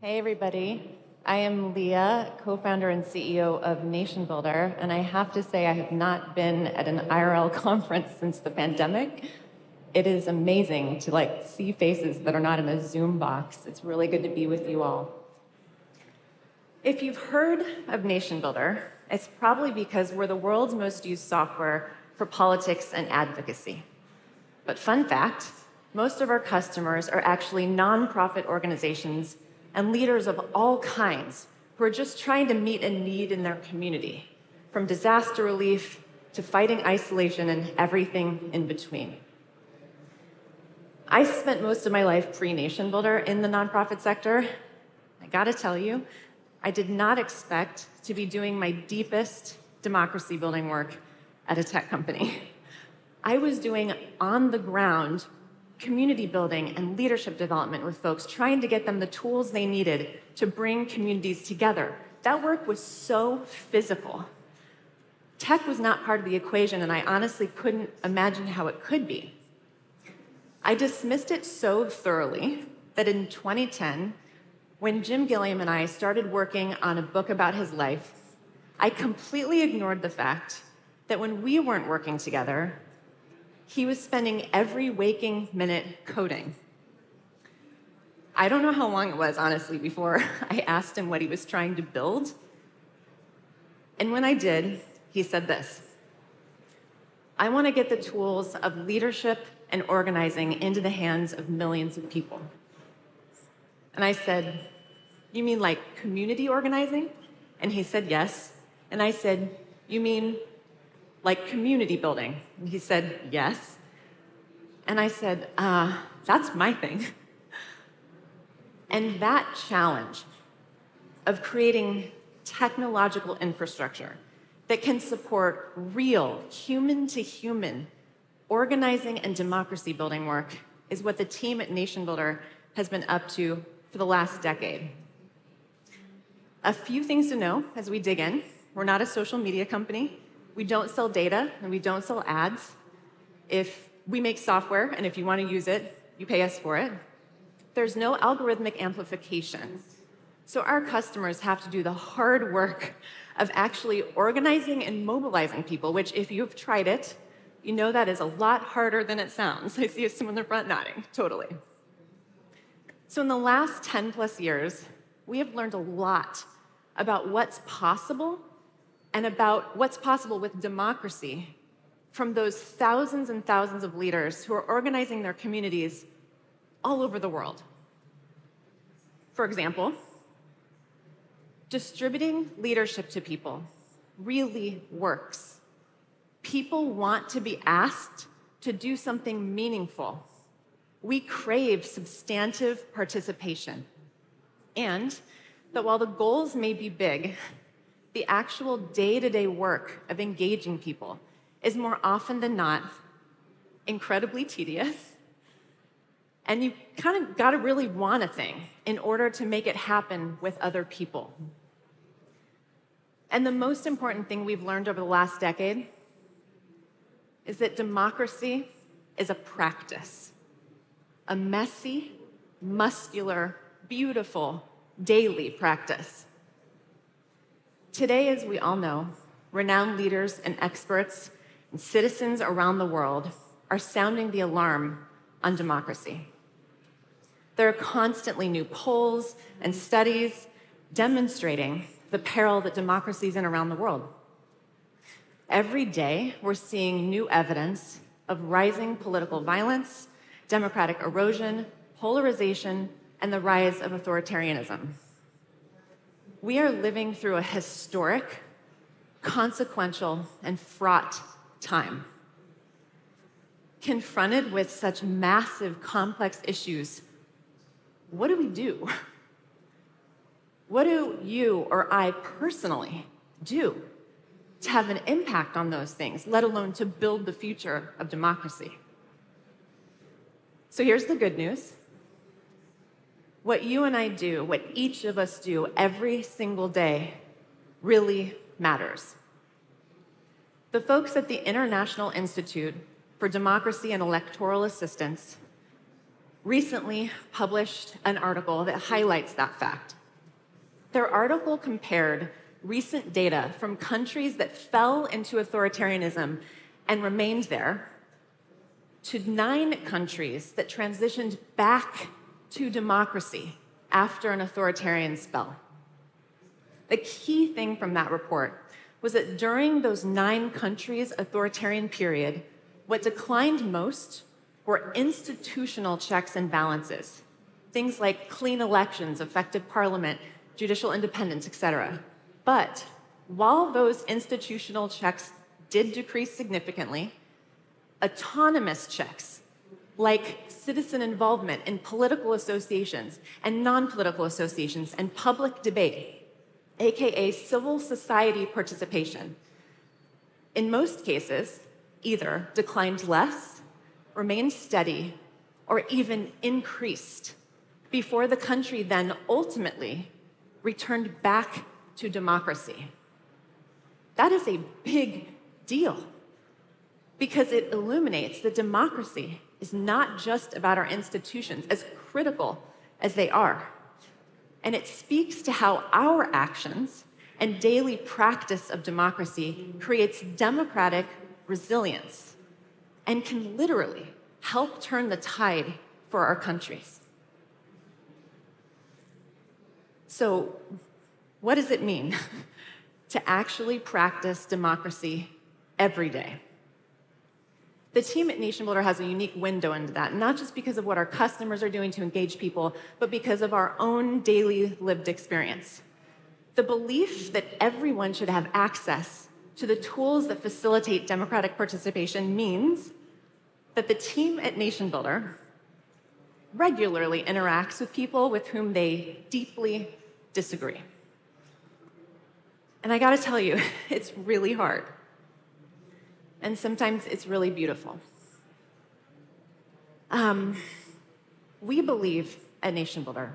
Hey everybody, I am Lea, co-founder and CEO of NationBuilder, and I have to say I have not been at an IRL conference since the pandemic. It is amazing to see faces that are not in a Zoom box. It's really good to be with you all. If you've heard of NationBuilder, it's probably because we're the world's most used software for politics and advocacy. But fun fact, most of our customers are actually nonprofit organizations and leaders of all kinds who are just trying to meet a need in their community, from disaster relief to fighting isolation and everything in between. I spent most of my life pre-NationBuilder in the nonprofit sector. I gotta tell you, I did not expect to be doing my deepest democracy building work at a tech company. I was doing on-the-ground community building and leadership development with folks, trying to get them the tools they needed to bring communities together. That work was so physical. Tech was not part of the equation, and I honestly couldn't imagine how it could be. I dismissed it so thoroughly that in 2010, when Jim Gilliam and I started working on a book about his life, I completely ignored the fact that when we weren't working together, he was spending every waking minute coding. I don't know how long it was, honestly, before I asked him what he was trying to build. And when I did, he said this: I want to get the tools of leadership and organizing into the hands of millions of people. And I said, you mean like community organizing? And he said, yes. And I said, you mean like community building? And he said, yes. And I said, that's my thing. And that challenge of creating technological infrastructure that can support real human-to-human organizing and democracy building work is what the team at NationBuilder has been up to for the last decade. A few things to know as we dig in. We're not a social media company. We don't sell data, and we don't sell ads. If we make software, and if you want to use it, you pay us for it. There's no algorithmic amplification. So our customers have to do the hard work of actually organizing and mobilizing people, which if you've tried it, you know that is a lot harder than it sounds. I see someone in the front nodding, totally. So in the last 10 plus years, we have learned a lot about what's possible and about what's possible with democracy from those thousands and thousands of leaders who are organizing their communities all over the world. For example, distributing leadership to people really works. People want to be asked to do something meaningful. We crave substantive participation. And that while the goals may be big, the actual day-to-day work of engaging people is more often than not incredibly tedious. And you kind of got to really want a thing in order to make it happen with other people. And the most important thing we've learned over the last decade is that democracy is a practice, a messy, muscular, beautiful, daily practice. Today, as we all know, renowned leaders and experts and citizens around the world are sounding the alarm on democracy. There are constantly new polls and studies demonstrating the peril that democracy is in around the world. Every day, we're seeing new evidence of rising political violence, democratic erosion, polarization, and the rise of authoritarianism. We are living through a historic, consequential, and fraught time. Confronted with such massive, complex issues, what do we do? What do you or I personally do to have an impact on those things, let alone to build the future of democracy? So here's the good news. What you and I do, what each of us do every single day, really matters. The folks at the International Institute for Democracy and Electoral Assistance recently published an article that highlights that fact. Their article compared recent data from countries that fell into authoritarianism and remained there to 9 countries that transitioned back to democracy after an authoritarian spell. The key thing from that report was that during those 9 countries' authoritarian period, what declined most were institutional checks and balances, things like clean elections, effective parliament, judicial independence, etc. But while those institutional checks did decrease significantly, autonomous checks, like citizen involvement in political associations and non-political associations and public debate, aka civil society participation, in most cases, either declined less, remained steady, or even increased before the country then ultimately returned back to democracy. That is a big deal because it illuminates that democracy is not just about our institutions, as critical as they are. And it speaks to how our actions and daily practice of democracy creates democratic resilience and can literally help turn the tide for our countries. So, what does it mean to actually practice democracy every day? The team at NationBuilder has a unique window into that, not just because of what our customers are doing to engage people, but because of our own daily lived experience. The belief that everyone should have access to the tools that facilitate democratic participation means that the team at NationBuilder regularly interacts with people with whom they deeply disagree. And I gotta tell you, it's really hard. And sometimes it's really beautiful. We believe at NationBuilder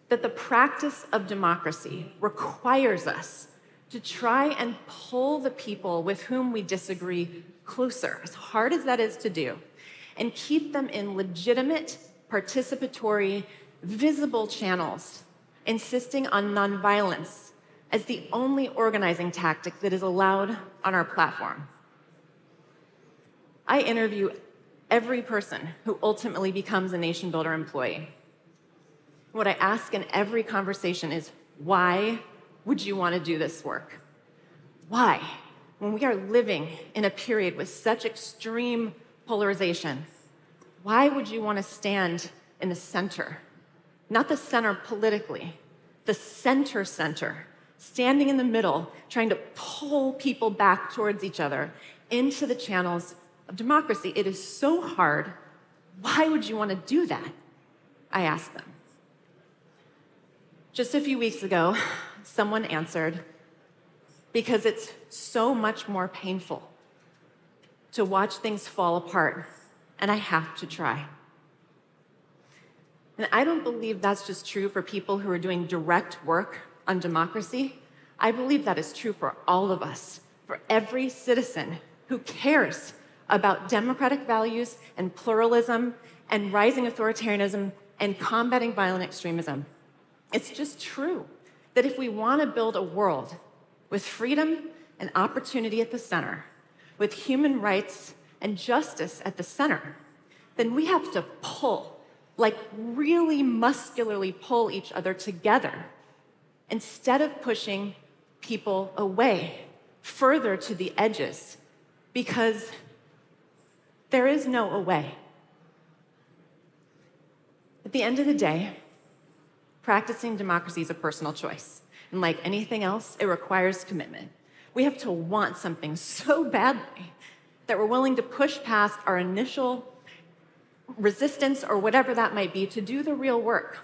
that the practice of democracy requires us to try and pull the people with whom we disagree closer, as hard as that is to do, and keep them in legitimate, participatory, visible channels, insisting on nonviolence as the only organizing tactic that is allowed on our platform. I interview every person who ultimately becomes a NationBuilder employee. What I ask in every conversation is, why would you want to do this work? Why? When we are living in a period with such extreme polarization, why would you want to stand in the center? Not the center politically, the center, standing in the middle, trying to pull people back towards each other into the channels of democracy. It is so hard. Why would you want to do that? I asked them. Just a few weeks ago, someone answered, because it's so much more painful to watch things fall apart, and I have to try. And I don't believe that's just true for people who are doing direct work on democracy. I believe that is true for all of us, for every citizen who cares about democratic values and pluralism and rising authoritarianism and combating violent extremism. It's just true that if we want to build a world with freedom and opportunity at the center, with human rights and justice at the center, then we have to pull, like really muscularly pull each other together instead of pushing people away further to the edges, because there is no away. At the end of the day, practicing democracy is a personal choice. And like anything else, it requires commitment. We have to want something so badly that we're willing to push past our initial resistance or whatever that might be to do the real work.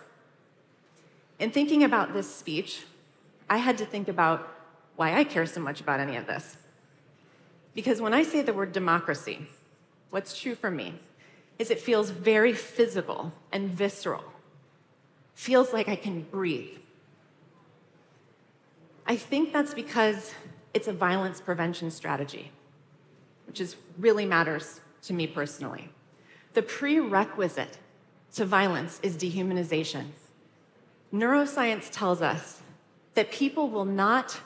In thinking about this speech, I had to think about why I care so much about any of this. Because when I say the word democracy, what's true for me is it feels very physical and visceral. Feels like I can breathe. I think that's because it's a violence prevention strategy, which really matters to me personally. The prerequisite to violence is dehumanization. Neuroscience tells us that people will not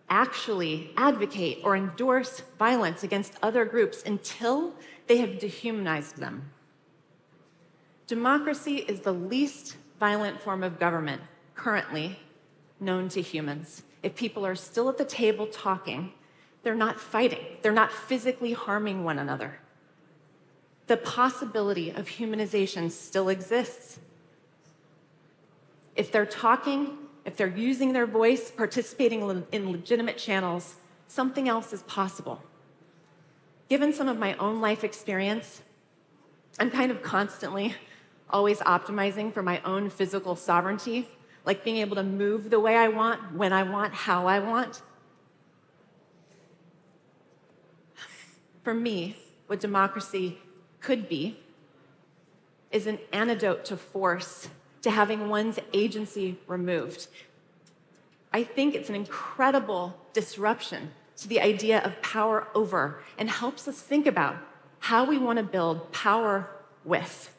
actually advocate or endorse violence against other groups until they have dehumanized them. Democracy is the least violent form of government currently known to humans. If people are still at the table talking, they're not fighting, they're not physically harming one another. The possibility of humanization still exists. If they're talking, if they're using their voice, participating in legitimate channels, something else is possible. Given some of my own life experience, I'm kind of constantly always optimizing for my own physical sovereignty, like being able to move the way I want, when I want, how I want. For me, what democracy could be is an antidote to force, to having one's agency removed. I think it's an incredible disruption to the idea of power over and helps us think about how we want to build power with.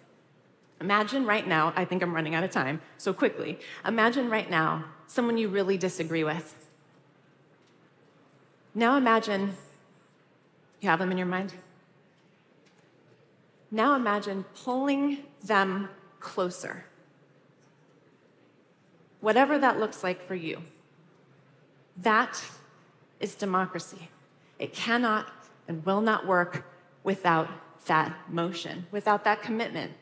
Imagine right now, I think I'm running out of time, so quickly. Imagine right now someone you really disagree with. Now imagine, you have them in your mind? Now imagine pulling them closer. Whatever that looks like for you. That is democracy. It cannot and will not work without that motion, without that commitment.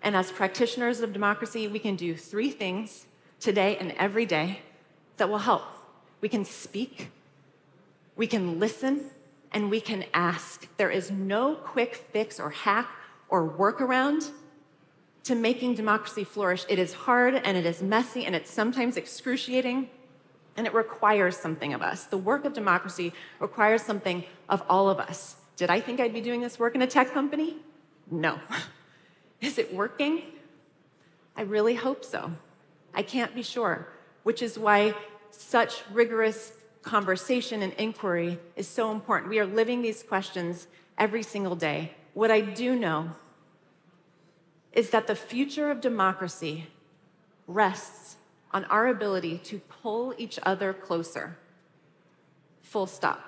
And as practitioners of democracy, we can do 3 things today and every day that will help. We can speak, we can listen, and we can ask. There is no quick fix or hack or workaround to making democracy flourish. It is hard, and it is messy, and it's sometimes excruciating, and it requires something of us. The work of democracy requires something of all of us. Did I think I'd be doing this work in a tech company? No. Is it working? I really hope so. I can't be sure, which is why such rigorous conversation and inquiry is so important. We are living these questions every single day. What I do know is that the future of democracy rests on our ability to pull each other closer. Full stop.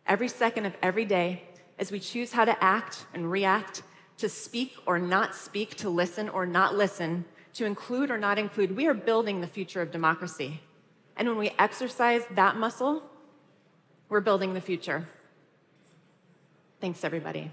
Every second of every day, as we choose how to act and react, to speak or not speak, to listen or not listen, to include or not include, we are building the future of democracy. And when we exercise that muscle, we're building the future. Thanks, everybody.